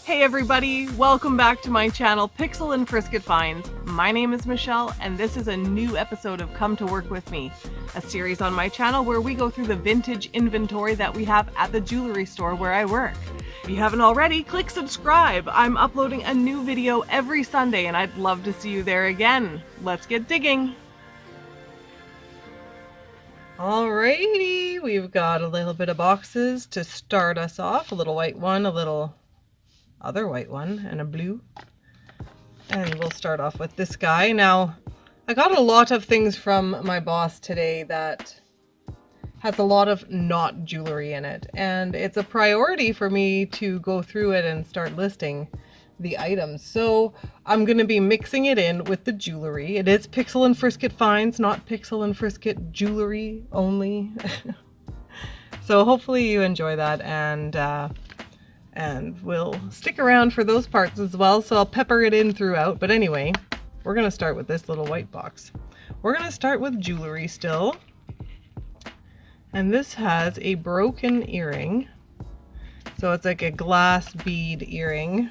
Hey everybody, welcome back to my channel Pixel and Frisket Finds. My name is Michelle and this is a new episode of Come to Work With Me, a series on my channel where we go through the vintage inventory that we have at the jewelry store where I work. If you haven't already, click subscribe. I'm uploading a new video every Sunday and I'd love to see you there again. Let's get digging. Alrighty, we've got a little bit of boxes to start us off. A little white one, a little other white one, and a blue. And we'll start off with this guy. Now, I got a lot of things from my boss today that has a lot of not jewelry in it. And it's a priority for me to go through it and start listing the items. So I'm going to be mixing it in with the jewelry. It is Pixel and Frisket Finds, not Pixel and Frisket Jewellery only. So hopefully you enjoy that, and we'll stick around for those parts as well, so I'll pepper it in throughout. But anyway, we're going to start with this little white box. We're going to start with jewelry still. And this has a broken earring. So it's like a glass bead earring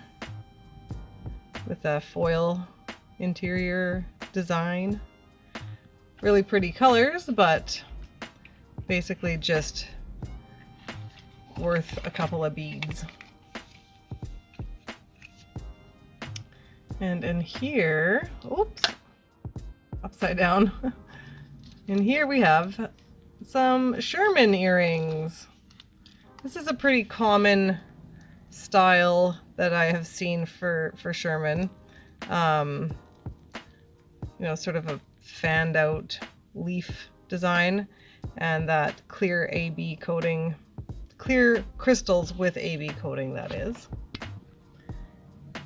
with a foil interior design. Really pretty colors, but basically just worth a couple of beads. And in here, oops, upside down. In here we have some Sherman earrings. This is a pretty common style that I have seen for Sherman. You know, sort of a fanned out leaf design, and that clear AB coating, clear crystals with AB coating, that is,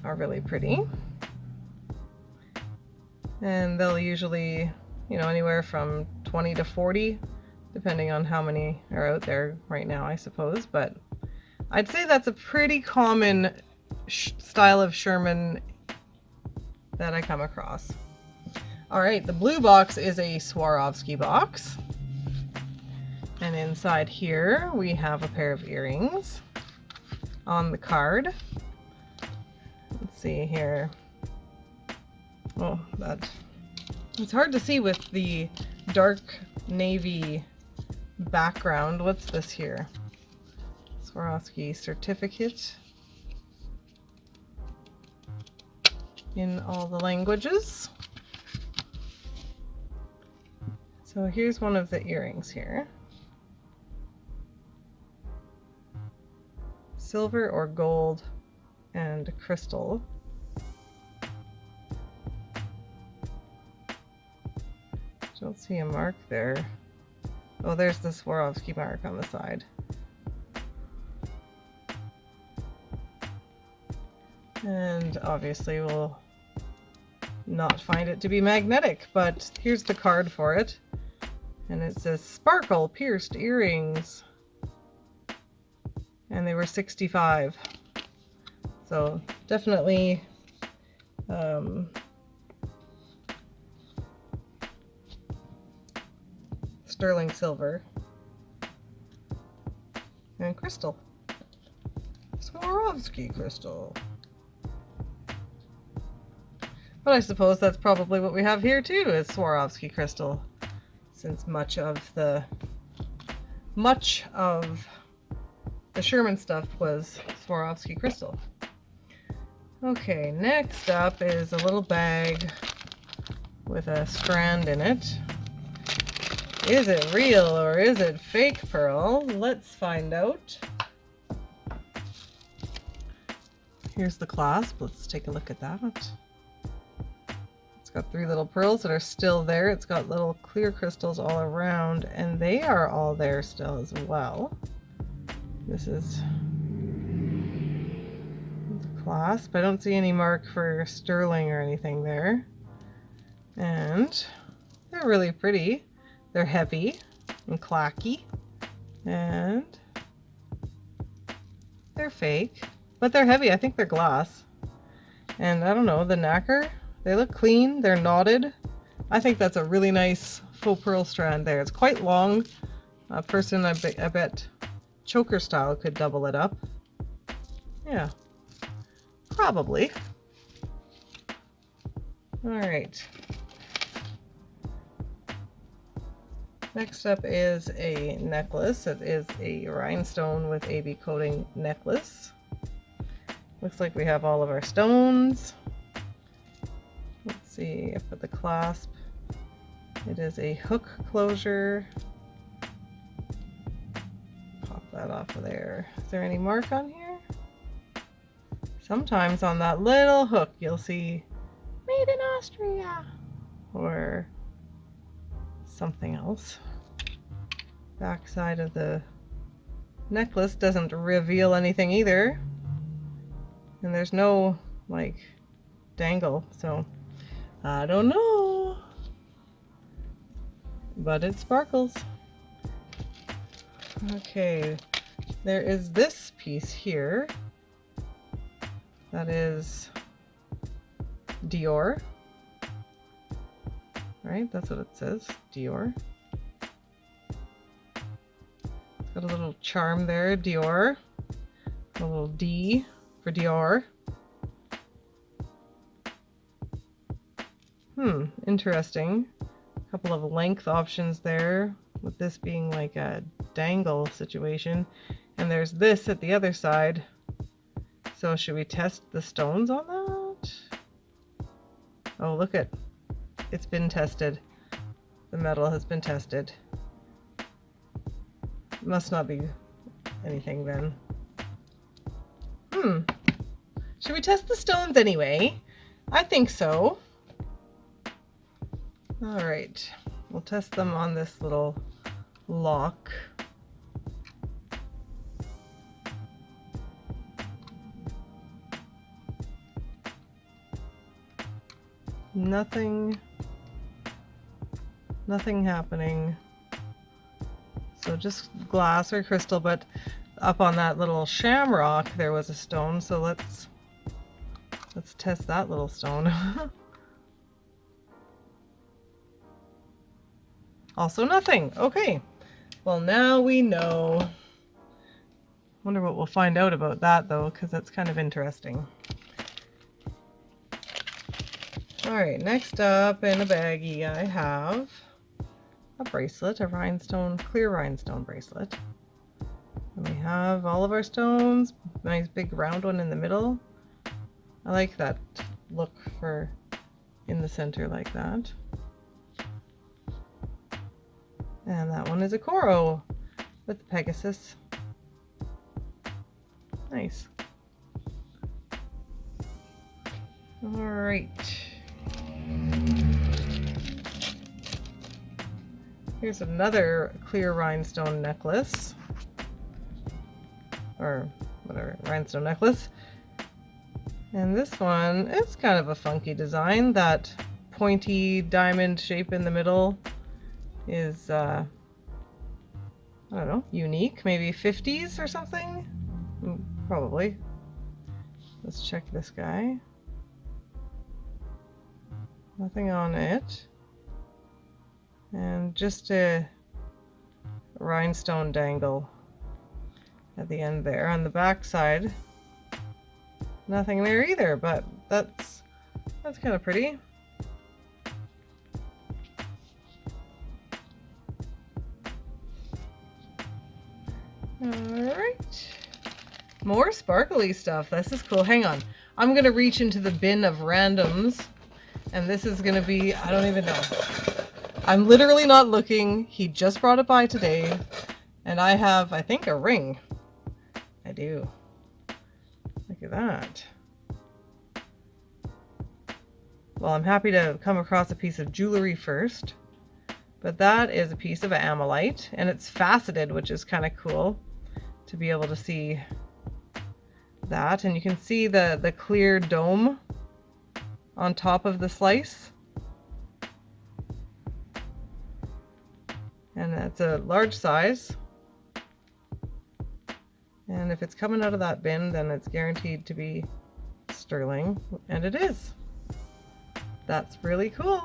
are really pretty. And they'll usually, you know, anywhere from 20 to 40, depending on how many are out there right now, I suppose. But I'd say that's a pretty common style of Sherman that I come across. All right, the blue box is a Swarovski box. And inside here, we have a pair of earrings on the card. Let's see here. Oh, it's hard to see with the dark navy background. What's this here? Swarovski certificate in all the languages. So here's one of the earrings here. Silver or gold and crystal. Don't see a mark there. Oh, there's the Swarovski mark on the side. And obviously we'll not find it to be magnetic, but here's the card for it. And it says sparkle pierced earrings. And they were $65. So definitely sterling silver and crystal. Swarovski crystal. But I suppose that's probably what we have here too, is Swarovski crystal, since much of the Sherman stuff was Swarovski crystal. Okay, next up is a little bag with a strand in it. Is it real or is it fake pearl? Let's find out. Here's the clasp. Let's take a look at that. It's got 3 little pearls that are still there. It's got little clear crystals all around, and they are all there still as well. This is the clasp. I don't see any mark for sterling or anything there. And they're really pretty. They're heavy and clacky, and they're fake, but they're heavy. I think they're glass. And I don't know, the nacre, they look clean, they're knotted. I think that's a really nice faux pearl strand there. It's quite long. A person, I bet choker style could double it up. Yeah, Probably. All right. Next up is a necklace. It is a rhinestone with AB coating necklace. Looks like we have all of our stones. Let's see if with the clasp, it is a hook closure. Pop that off of there. Is there any mark on here? Sometimes on that little hook you'll see made in Austria or something else. Back side of the necklace doesn't reveal anything either, and there's no like dangle, so I don't know, but it sparkles. Okay, there is this piece here that is Dior, right? That's what it says, Dior. It's got a little charm there, Dior. A little D for Dior. Interesting. A couple of length options there, with this being like a dangle situation. And there's this at the other side. So should we test the stones on that? Oh, look at, it's been tested. The metal has been tested. Must not be anything then. Should we test the stones anyway? I think so. All right, we'll test them on this little lock. Nothing happening. So just glass or crystal, but up on that little shamrock there was a stone, so let's test that little stone. Also nothing. Okay, well now we know. Wonder what we'll find out about that though, because that's kind of interesting. All right, next up in a baggie I have a bracelet, a rhinestone, clear rhinestone bracelet. And we have all of our stones, nice big round one in the middle. I like that look for in the center like that. And that one is a coral with the Pegasus. Nice. All right. Here's another clear rhinestone necklace, or whatever, rhinestone necklace. And this one, it's kind of a funky design. That pointy diamond shape in the middle is, I don't know, unique, maybe 50s or something? Probably. Let's check this guy. Nothing on it. And just a rhinestone dangle at the end there. On the back side, nothing there either, but that's kind of pretty. Alright, more sparkly stuff. This is cool. Hang on, I'm gonna reach into the bin of randoms, and this is gonna be, I don't even know. I'm literally not looking. He just brought it by today, and I have, I think, a ring. I do. Look at that. Well, I'm happy to come across a piece of jewelry first, but that is a piece of Amolite, and it's faceted, which is kind of cool to be able to see that. And you can see the clear dome on top of the slice. And that's a large size. And if it's coming out of that bin, then it's guaranteed to be sterling, and it is. That's really cool.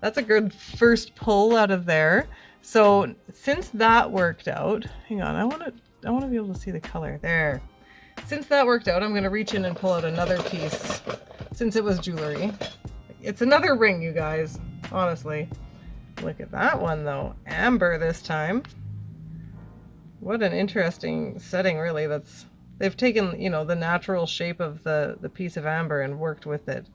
That's a good first pull out of there. So since that worked out, hang on, I want to be able to see the color there. since that worked out, I'm going to reach in and pull out another piece since it was jewelry. It's another ring, you guys, honestly. Look at that one though. Amber this time. What an interesting setting, really. They've taken, you know, the natural shape of the piece of amber and worked with it.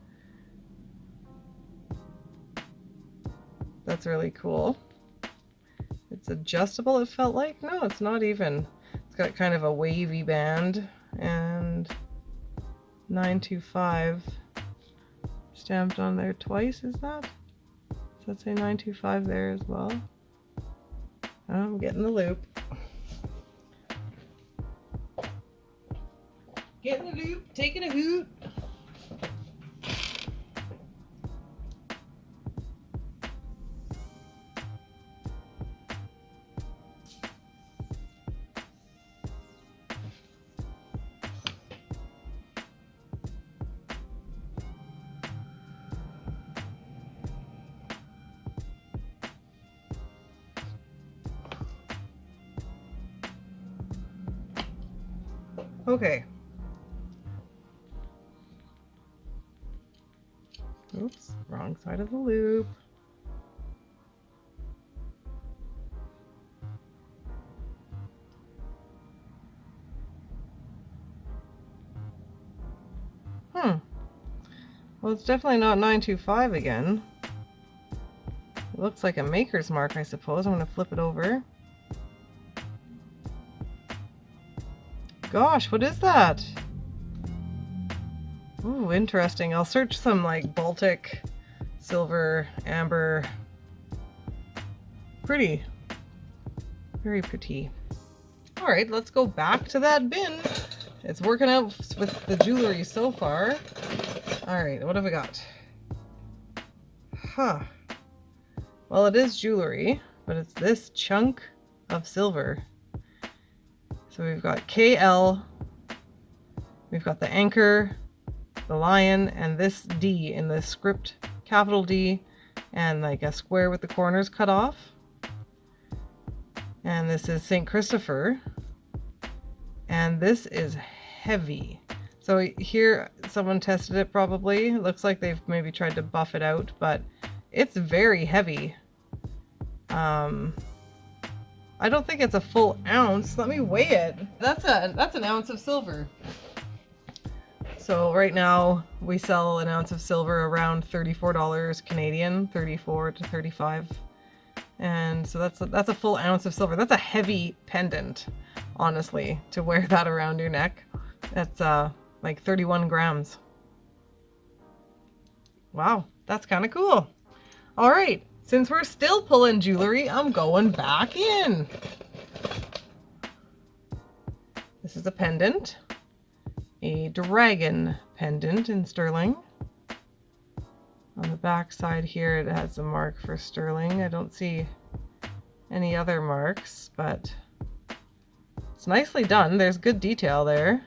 That's really cool. It's adjustable, it felt like. No, it's not even. It's got kind of a wavy band, and 925 stamped on there twice, is that? Does that say 925 there as well? I'm getting the loop. Getting the loop, taking a hoot. Okay. Oops, wrong side of the loop. Well, it's definitely not 925 again. It looks like a maker's mark, I suppose. I'm going to flip it over. Gosh, what is that? Ooh, interesting. I'll search some like Baltic, silver, amber. Pretty. Very pretty. All right, let's go back to that bin. It's working out with the jewelry so far. All right, what have we got? Huh. Well, it is jewelry, but it's this chunk of silver. So we've got KL, we've got the anchor, the lion, and this D in the script, capital D, and like a square with the corners cut off. And this is St. Christopher. And this is heavy. So here someone tested it probably. It looks like they've maybe tried to buff it out, but it's very heavy. I don't think it's a full ounce. Let me weigh it. That's an ounce of silver. So right now we sell an ounce of silver around $34 Canadian, 34 to 35. And so that's a full ounce of silver. That's a heavy pendant, honestly, to wear that around your neck. That's like 31 grams. Wow, that's kind of cool. All right, since we're still pulling jewelry, I'm going back in. This is a pendant, a dragon pendant in sterling. On the back side here, it has a mark for sterling. I don't see any other marks, but it's nicely done. There's good detail there.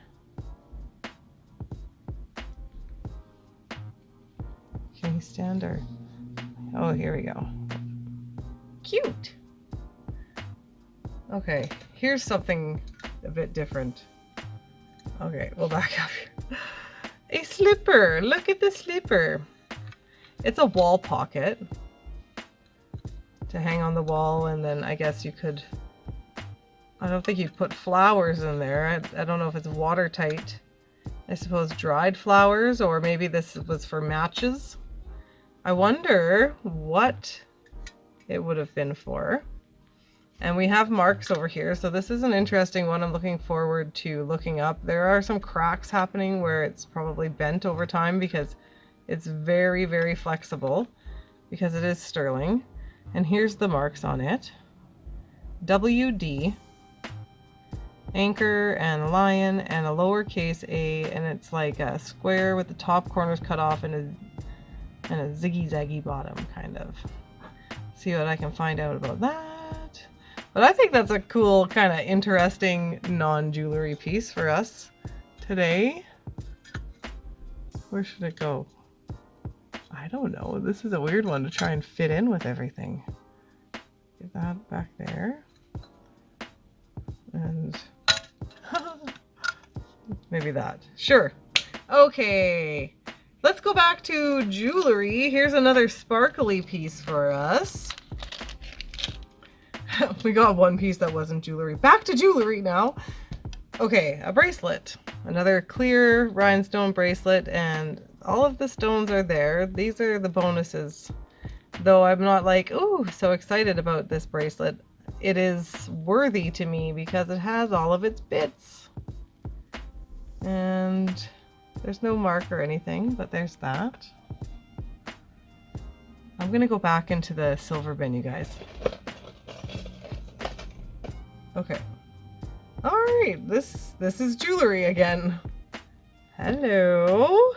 Can you stand or? Oh, here we go. Cute. Okay, here's something a bit different. Okay, we'll back up here. A slipper. Look at the slipper. It's a wall pocket to hang on the wall, and then I guess you could, I don't think you'd put flowers in there. I don't know if it's watertight. I suppose dried flowers, or maybe this was for matches. I wonder what it would have been for. And we have marks over here, so this is an interesting one. I'm looking forward to looking up. There are some cracks happening where it's probably bent over time because it's very, very flexible because it is sterling. And here's the marks on it. WD, anchor and lion, and a lowercase a, and it's like a square with the top corners cut off and a ziggy-zaggy bottom, kind of. See what I can find out about that. But I think that's a cool, kind of interesting non-jewelry piece for us today. Where should it go? I don't know. This is a weird one to try and fit in with everything. Get that back there. And Maybe that. Sure. Okay. Let's go back to jewelry. Here's another sparkly piece for us. We got one piece that wasn't jewelry. Back to jewelry now. Okay, a bracelet. Another clear rhinestone bracelet, and all of the stones are there. These are the bonuses. Though I'm not like, ooh, so excited about this bracelet. It is worthy to me because it has all of its bits. And there's no mark or anything, but there's that. I'm gonna go back into the silver bin, you guys. Okay. All right, this is jewelry again. Hello.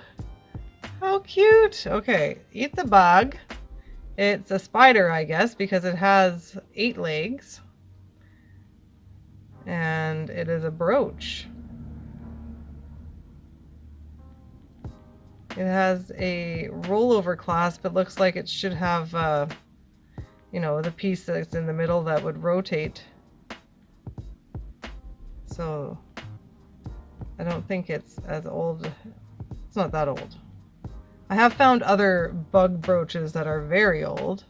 How cute. Okay, it's a bug. It's a spider, I guess, because it has 8 legs. And it is a brooch. It has a rollover clasp. It looks like it should have, you know, the piece that's in the middle that would rotate. So I don't think it's as old. It's not that old. I have found other bug brooches that are very old.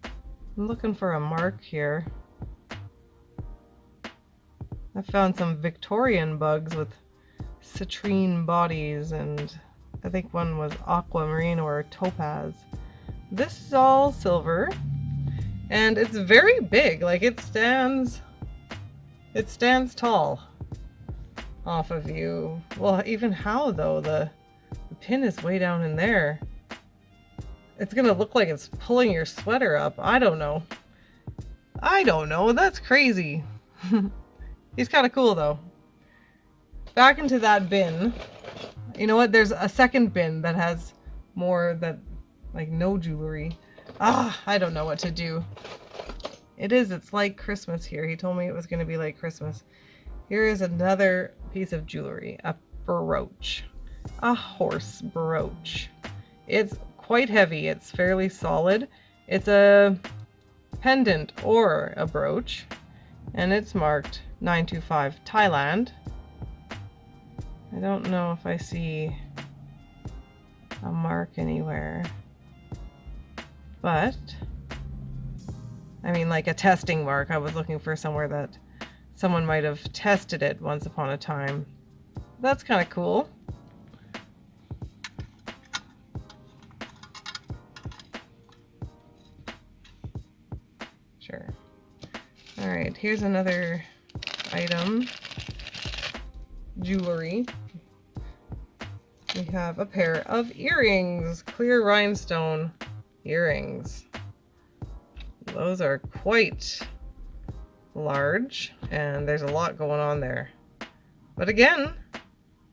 I'm looking for a mark here. I found some Victorian bugs with citrine bodies, and I think one was aquamarine or topaz. This is all silver, and it's very big. Like it stands tall off of you. Well, even how though? The pin is way down in there. It's gonna look like it's pulling your sweater up. I don't know. That's crazy. He's kind of cool though. Back into that bin. You know what? There's a second bin that has more that, like, no jewelry. I don't know what to do. It's like Christmas here. He told me it was going to be like Christmas. Here is another piece of jewelry, a brooch, a horse brooch. It's quite heavy. It's fairly solid. It's a pendant or a brooch, and it's marked 925 Thailand. I don't know if I see a mark anywhere, but I mean, like a testing mark. I was looking for somewhere that someone might have tested it once upon a time. That's kind of cool. Sure. All right, here's another item. Jewelry. We have a pair of earrings, clear rhinestone earrings. Those are quite large, and there's a lot going on there. But again,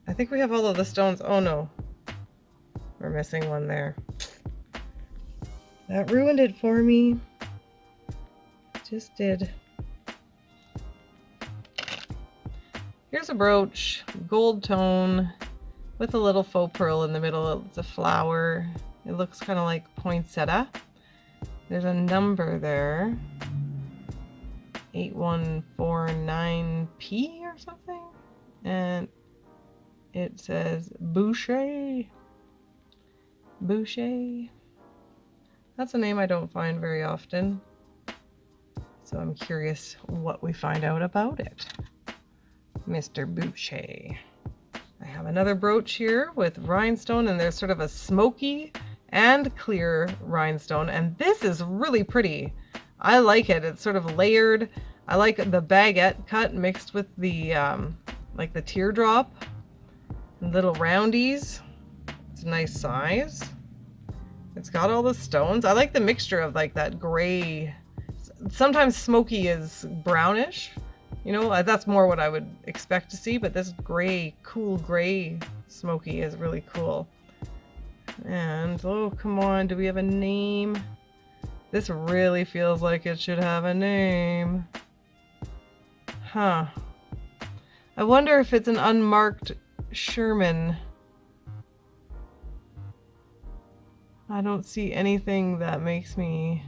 I think we have all of the stones. Oh no, we're missing one there. That ruined it for me. Just did. Here's a brooch, gold tone, with a little faux pearl in the middle. It's a flower. It looks kind of like poinsettia. There's a number there, 8149P or something, and it says Boucher. Boucher. That's a name I don't find very often, so I'm curious what we find out about it. Mr. Boucher. I have another brooch here with rhinestone, and there's sort of a smoky and clear rhinestone, and this is really pretty. I like it. It's sort of layered. I like the baguette cut mixed with the like the teardrop and little roundies. It's a nice size. It's got all the stones. I like the mixture of like that gray. Sometimes smoky is brownish. You know, that's more what I would expect to see, but this gray, cool gray smoky is really cool. And, oh, come on, do we have a name? This really feels like it should have a name. Huh. I wonder if it's an unmarked Sherman. I don't see anything that makes me...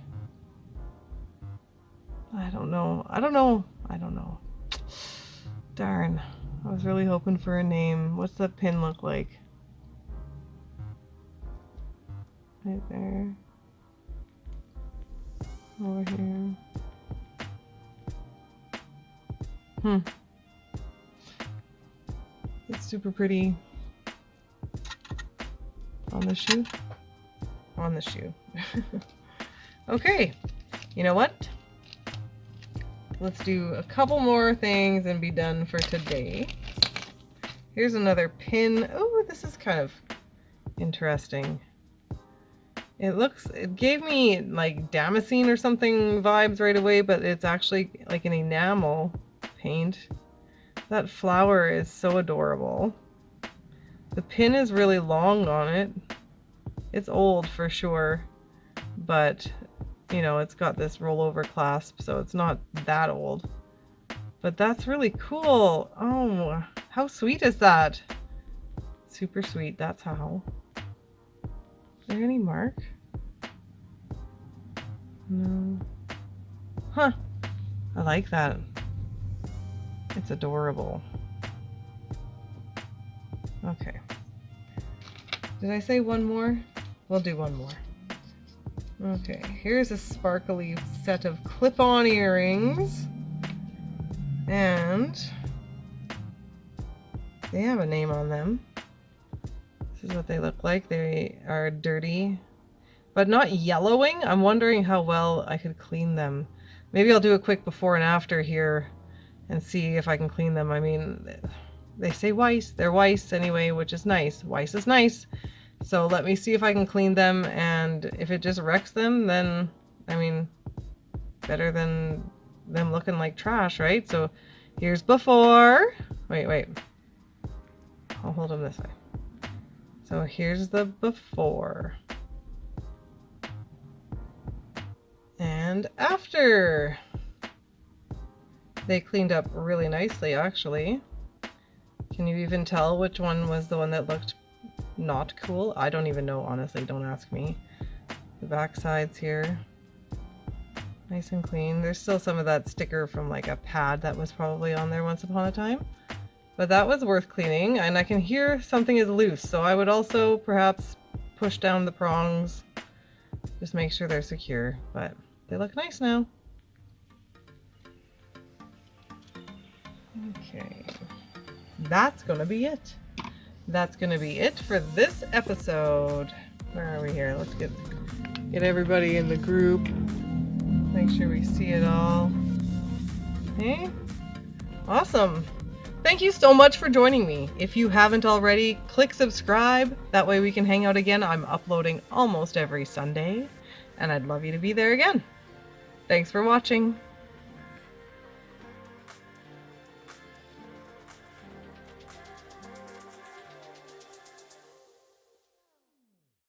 I don't know. Darn. I was really hoping for a name. What's the pin look like? Right there. Over here. It's super pretty. On the shoe? On the shoe. Okay, you know what? Let's do a couple more things and be done for today. Here's another pin. Oh, this is kind of interesting. It gave me like damascene or something vibes right away, but it's actually like an enamel paint. That flower is so adorable. The pin is really long on it. It's old for sure, but you know, it's got this rollover clasp, so it's not that old. But that's really cool. Oh, how sweet is that? Super sweet, that's how. Is there any mark? No. Huh. I like that. It's adorable. Okay. Did I say one more? We'll do one more. Okay, here's a sparkly set of clip-on earrings. And they have a name on them. This is what they look like. They are dirty, but not yellowing. I'm wondering how well I could clean them. Maybe I'll do a quick before and after here and see if I can clean them. I mean, they say Weiss. They're Weiss anyway, which is nice. Weiss is nice. So let me see if I can clean them, and if it just wrecks them, then, I mean, better than them looking like trash, right? So here's before. Wait. I'll hold them this way. So here's the before. And after. They cleaned up really nicely, actually. Can you even tell which one was the one that looked not cool? I don't even know, honestly, don't ask me. The back sides here, nice and clean. There's still some of that sticker from like a pad that was probably on there once upon a time, but that was worth cleaning. And I can hear something is loose, so I would also perhaps push down the prongs, just make sure they're secure, but they look nice now. Okay, that's gonna be it. That's gonna be it for this episode. Where are we here? Let's get everybody in the group. Make sure we see it all. Okay, awesome. Thank you so much for joining me. If you haven't already, click subscribe. That way we can hang out again. I'm uploading almost every Sunday, and I'd love you to be there again. Thanks for watching.